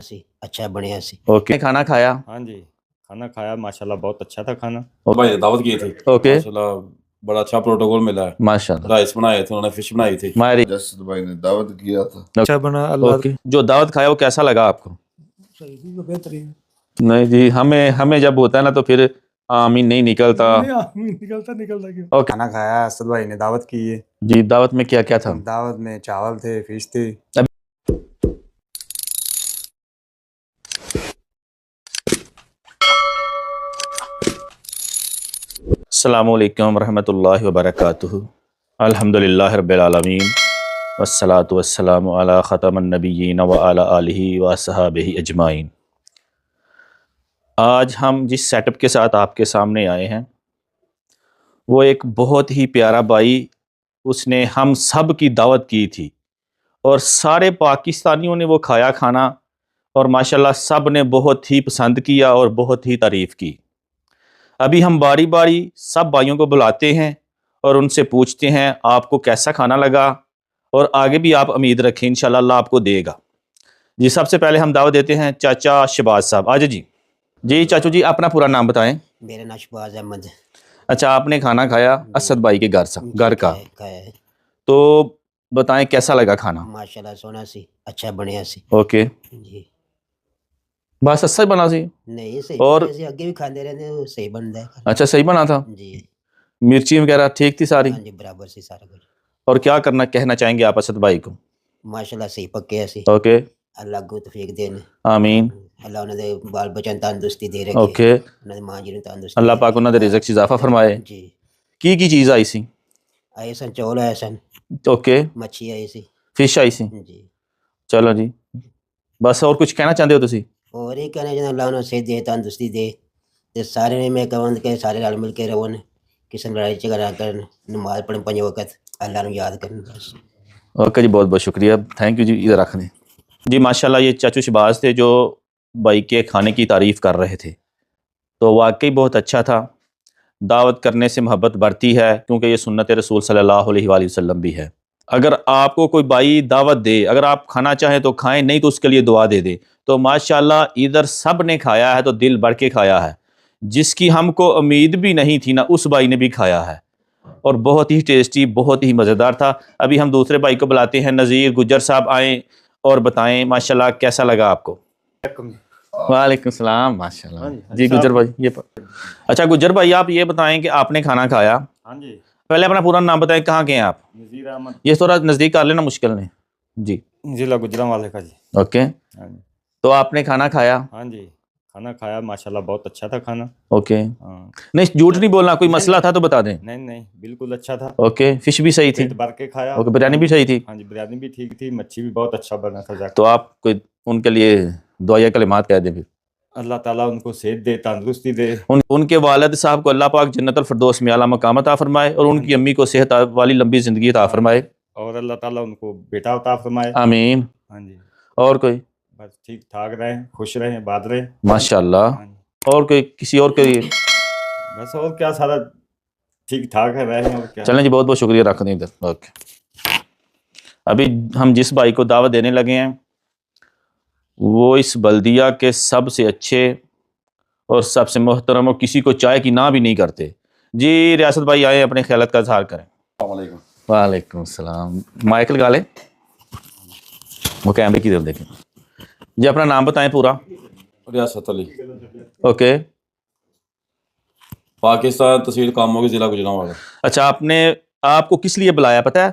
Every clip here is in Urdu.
اچھا بڑھیا سی اوکے کھانا کھایا ہاں جی کھانا کھایا ماشاءاللہ بہت اچھا تھا کھانا بھائی نے دعوت کی تھی اوکے ماشاءاللہ بڑا اچھا پروٹوکول ملا ہے ماشاءاللہ رائس بنائے تھے انہوں نے فش بنائی تھی ماری جسد بھائی نے دعوت کیا تھا اچھا بنا اللہ اوکے جو دعوت کھایا وہ کیسا لگا آپ کو؟ صحیح تو بہترین نہیں جی ہمیں جب ہوتا ہے نا تو پھر آمین نہیں نکلتا نکلتا کیوں اوکے کھانا کھایا اسد بھائی نے دعوت کی ہے جی دعوت میں کیا کیا تھا؟ دعوت میں چاول تھے فش تھی السلام علیکم ورحمۃ اللہ وبرکاتہ الحمدللہ رب العالمین والصلاة والسلام علی ختم النبیین وعلی آلہ وصحابہ اجمعین۔ آج ہم جس سیٹ اپ کے ساتھ آپ کے سامنے آئے ہیں وہ ایک بہت ہی پیارا بھائی، اس نے ہم سب کی دعوت کی تھی اور سارے پاکستانیوں نے وہ کھایا کھانا اور ماشاءاللہ سب نے بہت ہی پسند کیا اور بہت ہی تعریف کی۔ ابھی ہم باری باری سب بھائیوں کو بلاتے ہیں اور ان سے پوچھتے ہیں آپ کو کیسا کھانا لگا، اور آگے بھی آپ امید رکھیں انشاءاللہ اللہ آپ کو دے گا۔ جی سب سے پہلے ہم دعوت دیتے ہیں چاچا شہباز صاحب، آج جی چاچو جی اپنا پورا نام بتائیں۔ میرا نام شہباز احمد ہے۔ اچھا آپ نے کھانا کھایا اسد بھائی کے گھر کا، کھایا ہے تو بتائیں کیسا لگا کھانا؟ ماشاءاللہ سونا سی اچھا بڑھیا سی اوکے جی بس اچھا ہی بنا سی؟ نہیں صحیح اور بڑھیا سی، اگے بھی کھاندے رہتے ہیں، صحیح بنتا ہے اچھا صحیح بنا تھا، جی مرچی وغیرہ ٹھیک تھی ساری؟ ہاں جی برابر سی سارا کچھ۔ اور کیا کہنا چاہیں گے آپ اسد بھائی کو؟ ماشاءاللہ صحیح پکے سی، اوکے اللہ کو توفیق دین، آمین، اللہ انہوں نے بال بچوں تندرستی دے رکھے، اوکے انہوں نے ماں جی نے تندرستی اللہ دے پاک انہوں نے رزق چ اضافہ فرمائے۔ جی کی چیز آئی سی؟ آئے سن چول آئے سن، اوکے مچھی آئی سی فش آئی سی، جی۔ چلو جی بس اور کچھ کہنا چاہتے ہو تسی؟ اور یہ کہنا چاہتا اللہ انہوں صحت دے تندرستی دے تے سارے نے میں کہوں کہ سارے رل مل کے رہن، کسی نے لڑائی جھگڑا کرن، نماز پڑھن 5 وقت اللہ نے یاد کرن بس۔ اوکے جی بہت بہت شکریہ، تھینک یو جی، ادھر رکھنے جی۔ ماشاءاللہ یہ چاچو شہباز تھے جو بھائی کے کھانے کی تعریف کر رہے تھے، تو واقعی بہت اچھا تھا۔ دعوت کرنے سے محبت بڑھتی ہے کیونکہ یہ سنت رسول صلی اللہ علیہ وآلہ وسلم بھی ہے۔ اگر آپ کو کوئی بھائی دعوت دے، اگر آپ کھانا چاہیں تو کھائیں، نہیں تو اس کے لیے دعا دے دیں۔ تو ماشاءاللہ ادھر سب نے کھایا ہے تو دل بڑھ کے کھایا ہے، جس کی ہم کو امید بھی نہیں تھی نا اس بھائی نے بھی کھایا ہے، اور بہت ہی ٹیسٹی بہت ہی مزیدار تھا۔ ابھی ہم دوسرے بھائی کو بلاتے ہیں، نذیر گجر صاحب آئیں اور بتائیں ماشاءاللہ کیسا لگا آپ کو؟ وعلیکم السلام ماشاءاللہ جی گجر بھائی یہ اچھا گجر بھائی آپ یہ بتائیں کہ آپ نے کھانا کھایا، ہاں جی پہلے اپنا پورا نام بتائیں، کہاں کے ہیں آپ؟ نذیر احمد، یہ تھوڑا نزدیک کر لینا مشکل نہیں جی۔ ضلع گجرانوالے کا جی۔ اوکے ہاں جی تو آپ نے کھانا کھایا؟ ہاں جی کھانا کھایا ماشاءاللہ بہت اچھا تھا کھانا۔ اوکے ہاں نہیں جھوٹ نہیں بولنا، کوئی مسئلہ تھا تو بتا دیں۔ نہیں بالکل اچھا تھا، اوکے فش بھی صحیح تھی؟ پیٹ بھر کے کھایا۔ اوکے بریانی بھی صحیح تھی؟ ہاں جی بریانی بھی ٹھیک تھی، مچھی بھی بہت اچھا بنا تھا۔ تو آپ کوئی ان کے لیے دعائیہ کلمات کہہ دیں پھر۔ اللہ تعالیٰ ان کو صحت دے تندرستی دے، ان کے والد صاحب کو اللہ پاک جنت الفردوس میں اعلیٰ مقام عطا فرمائے، اور ان کی امی کو صحت والی لمبی زندگی عطا فرمائے، اور اللہ تعالیٰ ان کو بیٹا عطا فرمائے۔ آمین۔ ہاں جی اور کوئی؟ بس ٹھیک ٹھاک رہیں، خوش رہیں، آباد رہیں۔ ماشاءاللہ ہاں جی اور کوئی کسی اور کے لیے؟ بس اور کیا، سارا ٹھیک ٹھاک ہے رہیں اور کیا۔ چلیں جی بہت بہت شکریہ، رکھ دیں ادھر۔ اوکے ابھی ہم جس بھائی کو دعوت دینے لگے ہیں وہ اس بلدیہ کے سب سے اچھے اور سب سے محترم، اور کسی کو چائے کی نہ بھی نہیں کرتے جی۔ ریاست بھائی آئے اپنے خیالت کا اظہار کریں۔ السلام علیکم۔ وعلیکم السلام، مائیکل لگا لیں، وہ کیمرے کی طرف دیکھیں جی۔ اپنا نام بتائیں پورا۔ ریاست علی، اوکے پاکستان تحصیل کاموں کے ضلع گجرانوالہ۔ اچھا آپ کو کس لیے بلایا پتہ ہے؟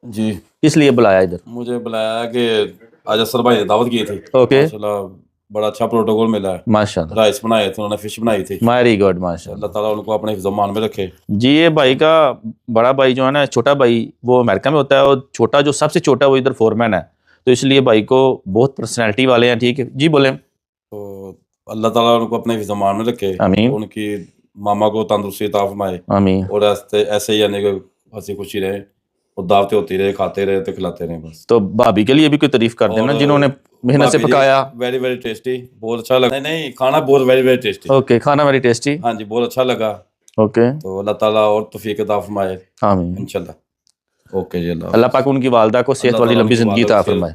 جی کس لیے بلایا ادھر؟ مجھے بلایا کہ آج اسد بھائی نے دعوت کی تھی، اوکے ماشاءاللہ بڑا اچھا پروٹوکول ملا ہے، ماشاءاللہ رائس بنائے تھے انہوں نے فش بنائی تھی، ویری گڈ ماشاءاللہ۔ اللہ تعالیٰ ان کو اپنے حفظ و امان میں رکھے۔ جی یہ بھائی کا بڑا بھائی جو ہے نا، چھوٹا بھائی وہ امریکہ میں ہوتا ہے، اور چھوٹا جو سب سے چھوٹا وہ ادھر فورمین ہے، تو اس لیے بھائی کو بہت پرسنالٹی والے ہیں۔ ٹھیک ہے جی بولیں۔ تو اللہ تعالیٰ ان کو اپنے حفظ و امان میں رکھے، آمین ان کی ماما کو تندرستی عطا فرمائے، آمین۔ اور ایسے ہی یعنی کہ ہنسی خوشی رہے، اور دعوتیں ہوتی رہے، کھاتے رہے تو کھلاتے رہے بس۔ تو بھابھی کے لیے بھی کوئی تعریف کر دینا جنہوں نے محنت سے پکایا۔ ویری ویری ٹیسٹی، بہت اچھا لگا۔ نہیں کھانا بہت ویری ویری ٹیسٹی۔ اوکے کھانا ویری ٹیسٹی۔ ہاں جی بہت اچھا لگا، اوکے تو اللہ تعالیٰ اور توفیق عطا فرمائے آمین۔ انشاءاللہ۔ اوکے جی، اللہ پاک ان کی والدہ کو صحت والی لمبی زندگی عطا فرمائے۔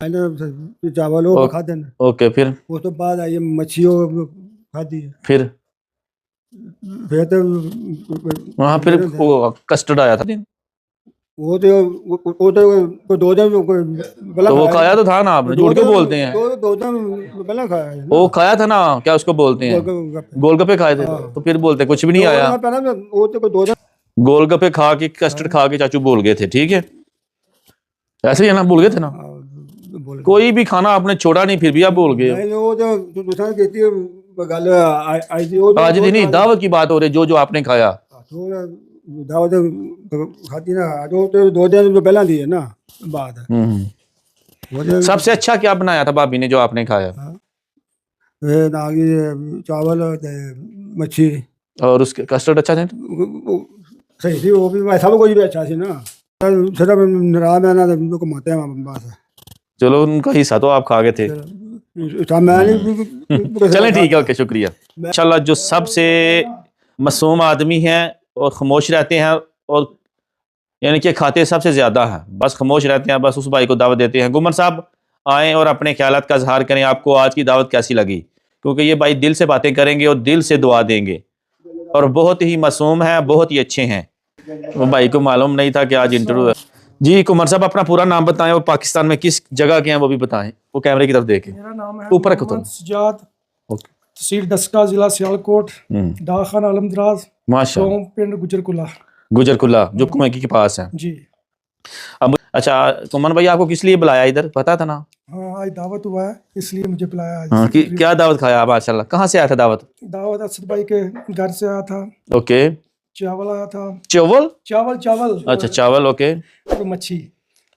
پہلے چاول وہ اوکے۔ کھاتے ہیں، اوکے، پھر اس تو بعد آئی مچھی وہ کھاتی ہے، پھر پھر تو وہاں پھر وہ کسٹرڈ آیا تھا وہ تو دو دن تو وہ کھایا تو تھا نا، آپ نے جھوٹ کیوں بولتے ہیں؟ دو دن پہلے کھایا ہے نا۔ وہ کھایا تھا نا، کیا اس کو بولتے ہیں، گول گپے کھائے تھے، ہاں۔ تو پھر بولتے کچھ بھی نہیں آیا۔ وہ تو دو دن گول گپے کھا کے کسٹرڈ کھا کے چاچو بول گئے تھے، ٹھیک ہے، ایسے ہی ہے نا، بول گئے تھے نا، بول کوئی بھی کھانا آپ نے چھوڑا نہیں پھر بھی آپ بول گئے۔ نہیں، وہ جو دوسرا کہتی ہے گل آئی تھی، وہ آج بھی نہیں، دعوت کی بات ہو رہی، جو آپ نے کھایا۔ دعوت کھاتی نا، تو دو دن پہلے دی ہے نا بات ہے۔ وہ سب سے اچھا کیا بنایا تھا بھابی نے جو آپ نے کھایا؟ چاول مچھی اور اس کے کسٹرڈ اچھا تھے؟ صحیح تھی، وہ بھی سب کچھ بھی اچھا سی نا، صرف ناراض ہے نا تو کماتے ہیں بس۔ چلو ان کا حصہ تو آپ کھا گئے تھے۔ چلیں ٹھیک ہے، اوکے، شکریہ۔ انشاءاللہ جو سب سے معصوم آدمی ہیں اور خاموش رہتے ہیں، اور یعنی کہ کھاتے سب سے زیادہ ہیں، بس خاموش رہتے ہیں، بس اس بھائی کو دعوت دیتے ہیں۔ گمر صاحب آئیں اور اپنے خیالات کا اظہار کریں، آپ کو آج کی دعوت کیسی لگی؟ کیونکہ یہ بھائی دل سے باتیں کریں گے اور دل سے دعا دیں گے، اور بہت ہی معصوم ہیں، بہت ہی اچھے ہیں۔ وہ بھائی کو معلوم نہیں تھا کہ آج انٹرویو ہے۔ جی قمر صاحب اپنا پورا نام بتائیں اور پاکستان میں کس جگہ کے ہیں وہ بھی بتائیں، وہ کیمرے کی طرف دیکھیں۔ میرا نام ہے اوپر کو محمد سجاد، اوکے، تحصیل ڈسکا، ضلع سیالکوٹ، ڈاکخانہ علم دراز، ماشاء قوم پنڈ گجر کلا۔ گجر کلا جو کنویں کے پاس ہے۔ جی اب اچھا کمن بھائی آپ کو کس لیے بلایا ادھر، پتا تھا نا؟ ہاں، آج دعوت ہوا ہے اس لیے مجھے بلایا ہاں، آج۔ کیا دعوت کھایا ماشاء اللہ؟ کہاں سے آیا تھا دعوت؟ دعوت اسد بھائی کے گھر سے آیا تھا، اوکے، چاول آیا تھا، چاول، چاول اچھا چاول، اوکے، اور مچھی،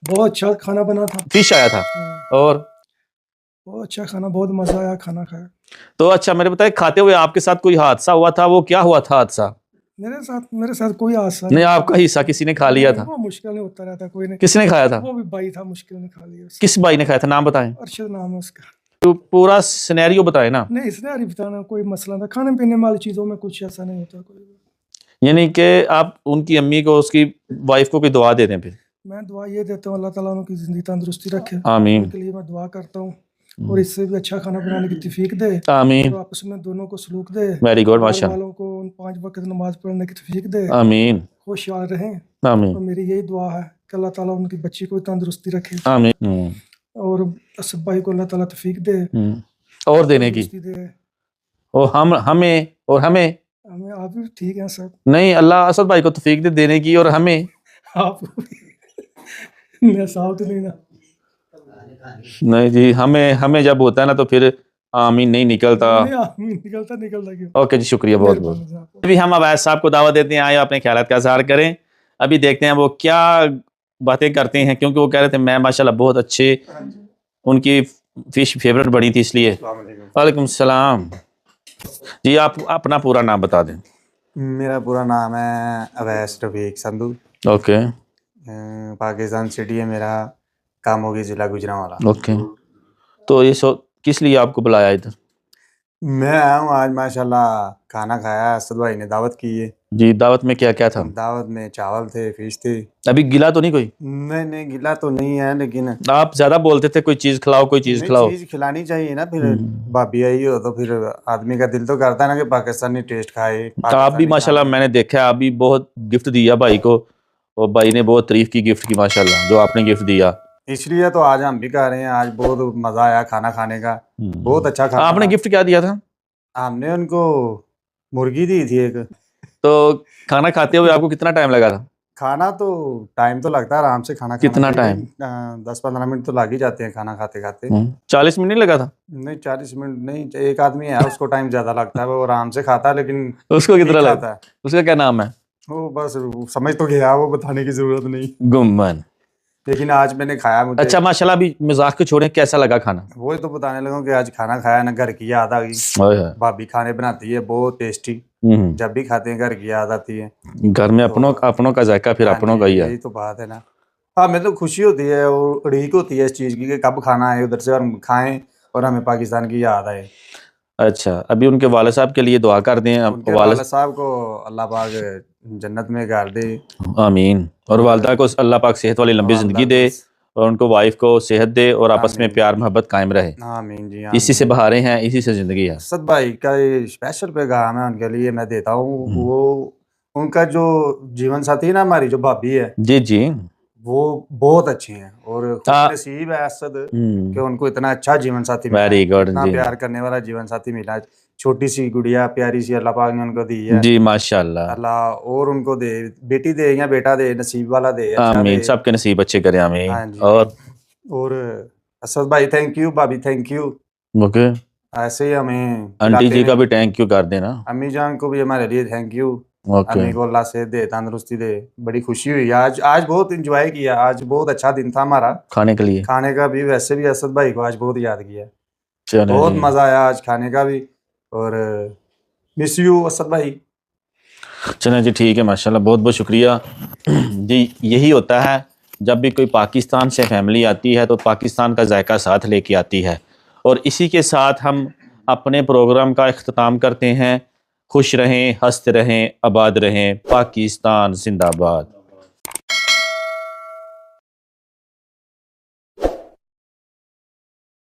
بہت اچھا کھانا بنا تھا۔ فش آیا تھا، اور بہت اچھا کھانا، بہت مزہ آیا کھانا کھایا۔ تو اچھا میرے بتائیں کھاتے ہوئے آپ کے ساتھ کوئی حادثہ ہوا تھا، وہ کیا ہوا تھا حادثہ؟ میرے ساتھ کوئی حادثہ نہیں، آپ کا حصہ کسی نے کھا لیا تھا؟ وہ مشکل نہیں ہوتا رہتا، کوئی نہیں، کس نے کھایا تھا؟ وہ بھی بھائی تھا، مشکل نہیں کھا لیا اس نے۔ کس بھائی نے کھایا تھا، نام بتائیں، ارشد نام ہے اس کا۔ تو پورا سینیریو بتائیں نا۔ نہیں، اس نے نہیں بتانا، کوئی مسئلہ تھا، کھانے پینے والی چیزوں میں کچھ ایسا نہیں ہوتا کوئی۔ یعنی کہ آپ ان کی امی کو، اس کی وائف کو کوئی دعا دے دیں پھر۔ میں دعا یہ دیتا ہوں اللہ تعالیٰ ان کی زندگی تندرستی رکھے، آمین، ان کے لیے میں دعا کرتا ہوں، اور اس سے بھی اچھا کھانا بنانے کی توفیق دے، آمین، اور آپس میں دونوں کو سلوک دے، ویری گڈ، گھر ماشاء اللہ، والوں کو ان 5 وقت نماز پڑھنے کی توفیق دے، آمین، خوشحال رہیں۔ آمین، اور میری یہی دعا ہے کہ اللہ تعالیٰ ان کی بچی کو تندرستی رکھے، آمین، اور اسد بھائی کو اللہ تعالیٰ توفیق دے، اور دینے کی، تندرستی دے۔ اور ہمیں ہمیں آپ بھی ٹھیک ہیں سب، نہیں، اللہ اسد بھائی کو توفیق دے دینے کی، اور ہمیں آپ کو بھی میں صاحب تو نہیں نا۔ نہیں جی، ہمیں جب ہوتا ہے نا تو پھر آمین نہیں نکلتا۔ نکلتا کیوں؟ اوکے جی، شکریہ بہت بہت۔ ابھی ہم عبید صاحب کو دعوت دیتے ہیں، آئے اپنے خیالات کا اظہار کریں۔ ابھی دیکھتے ہیں وہ کیا باتیں کرتے ہیں، کیونکہ وہ کہہ رہے تھے میں ماشاءاللہ بہت اچھے، ان کی فش فیوریٹ بنی تھی اس لیے۔ وعلیکم السلام جی، آپ اپنا پورا نام بتا دیں۔ میرا پورا نام ہے اویس رفیق سندھو، اوکے، پاکستان سٹی ہے میرا، کاموگی ضلع گوجرانوالا۔ اوکے، تو یہ کس لیے آپ کو بلایا ادھر؟ میں آیا ہوں آج ماشاءاللہ، کھانا کھایا، اسد بھائی نے دعوت کی ہے۔ جی، دعوت میں کیا کیا تھا؟ دعوت میں چاول تھے، فش تھی۔ ابھی گلا تو نہیں کوئی؟ نہیں گلا تو نہیں ہے، لیکن آپ زیادہ بولتے تھے کوئی چیز کھلاؤ، کوئی چیز کھلاؤ۔ چیز کھلانی چاہیے نا، پھر بھابھی آئی ہو تو پھر آدمی کا دل تو کرتا ہے نا کہ پاکستانی ٹیسٹ کھائے۔ آپ بھی ماشاءاللہ میں نے دیکھا ہے، آپ بھی بہت گفٹ دیا بھائی کو، اور بھائی نے بہت تعریف کی گفٹ کی ماشاءاللہ، جو آپ نے گفٹ دیا، اس لیے تو آج ہم بھی کھا رہے ہیں۔ آج بہت مزہ آیا کھانا کھانے کا، بہت اچھا کھانا۔ آپ نے گفٹ کیا دیا تھا؟ ہم نے ان کو مرغی دی تھی ایک۔ تو کھانا کھاتے ہوئے آپ کو کتنا ٹائم لگا تھا؟ کھانا تو ٹائم تو لگتا ہے آرام سے، کھانا کتنا ٹائم؟ 10-15 منٹ تو لگ ہی جاتے ہیں کھانا کھاتے کھاتے۔ 40 منٹ نہیں لگا تھا؟ نہیں 40 منٹ نہیں، ایک آدمی ہے اس کو ٹائم زیادہ لگتا ہے، وہ آرام سے کھاتا ہے، لیکن اس کو کتنا ٹھیک لگا؟ کھاتا ہے اس کا کیا نام ہے؟ وہ، بس سمجھ تو گیا، وہ بتانے کی ضرورت نہیں، گمن۔ لیکن آج میں نے کھایا، مجھے اچھا ماشاءاللہ، ابھی مزاق کو چھوڑیں، کیسا لگا کھانا؟ وہی تو بتانے لگا کہ آج کھانا کھایا نا، گھر کی یاد آ گئی۔ بھابھی کھانے بناتی ہے بہت ٹیسٹی، جب بھی کھاتے ہیں گھر کی یاد آتی ہے۔ گھر میں اپنوں کا ذائقہ پھر اپنوں کا ہی ہے۔ یہی تو بات ہے نا۔ ہاں، میں تو خوشی ہوتی ہے اور اڑیک ہوتی ہے اس چیز کی کہ کب کھانا آئے ادھر سے اور ہم کھائیں اور ہمیں پاکستان کی یاد آئے۔ اچھا، ابھی ان کے والد صاحب کے لیے دعا کر دیں۔ ان کے والد صاحب کو اللہ پاک جنت میں گھر دے، آمین، اور والدہ کو اللہ پاک صحت والی لمبی زندگی دے، اور ان کو وائف کو صحت دے اور آپس میں آمین۔ پیار محبت قائم رہے. آمین جی اسی سے آمین۔ بہاریں ہیں، اسی سے زندگی ہے. اسد بھائی کا یہ اسپیشل پیغام ہے ان کے لیے میں دیتا ہوں. وہ ان کا جو جیون ساتھی ہے نا ہماری جو بھابھی ہے جی جی. وہ بہت اچھی ہیں اور خوش نصیب ہے اسد کہ ان کو اتنا اچھا جیون ساتھی ملا، ویری گڈ. اتنا جی پیار کرنے والا جیون ساتھی ملا. چھوٹی سی گڑیا پیاری سی اللہ پاک نے ان کو دی ہے. جی ماشاء اللہ. اللہ اور ان کو دے، بیٹی دے یا بیٹا دے، نصیب والا دے، اچھا آمین. دے. سب کے نصیب اچھے کرے. آمین. ہاں جی. اور اسد بھائی تھینک یو، بھابھی تھینک یو. اوکے. ایسے ہی ہمیں آنٹی جی کھلاتے کا ہیں. بھی تھینک یو کر دینا. امی جان کو بھی ہمارے لیے تھینک یو. اوکے. امی کو اللہ صحت دے، تندرستی دے. بڑی خوشی ہوئی آج بہت انجوائے کیا. آج بہت اچھا دن تھا ہمارا کھانے کے لیے. کھانے کا بھی. ویسے بھی اسد بھائی کو آج بہت یاد کیا، چلو بہت جی. مزہ آیا آج کھانے کا بھی. اور مس یو اسد بھائی. چلیں جی ٹھیک ہے. ماشاء اللہ بہت بہت شکریہ. جی یہی ہوتا ہے جب بھی کوئی پاکستان سے فیملی آتی ہے تو پاکستان کا ذائقہ ساتھ لے کے آتی ہے. اور اسی کے ساتھ ہم اپنے پروگرام کا اختتام کرتے ہیں. خوش رہیں، ہنستے رہیں، آباد رہیں. پاکستان زندہ باد.